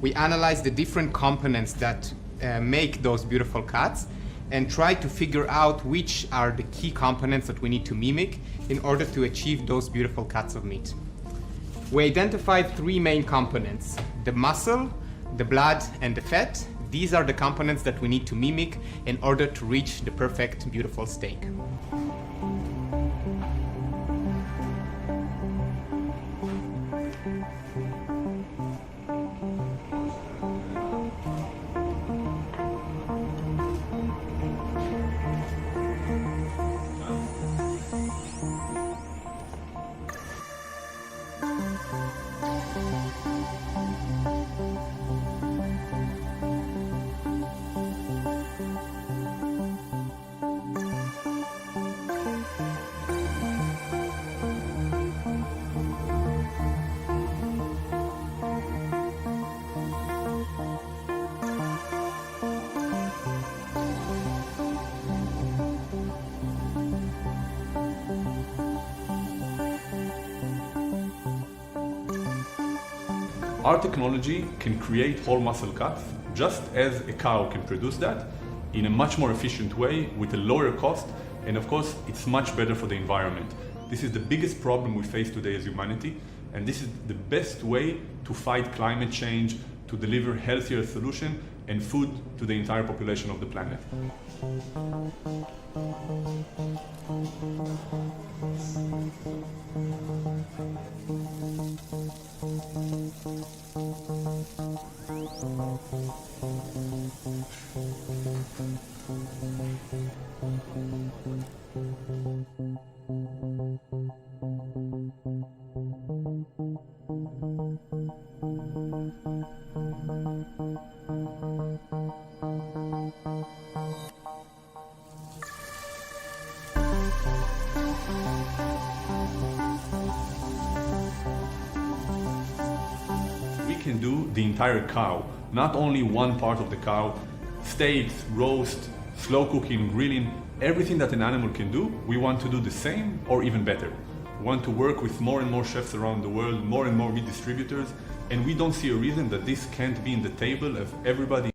We analyze the different components that make those beautiful cuts and try to figure out which are the key components that we need to mimic in order to achieve those beautiful cuts of meat. We identified three main components: the muscle, the blood, and the fat. These are the components that we need to mimic in order to reach the perfect, beautiful steak. Our technology can create whole muscle cuts just as a cow can produce that in a much more efficient way with a lower cost, and of course it's much better for the environment. This is the biggest problem we face today as humanity, and this is the best way to fight climate change, to deliver healthier solution and food to the entire population of the planet. We can do the entire cow, not only one part of the cow. Steaks, roast, slow cooking, grilling, everything that an animal can do, we want to do the same or even better. We want to work with more and more chefs around the world, more and more meat distributors, and we don't see a reason that this can't be in the table of everybody.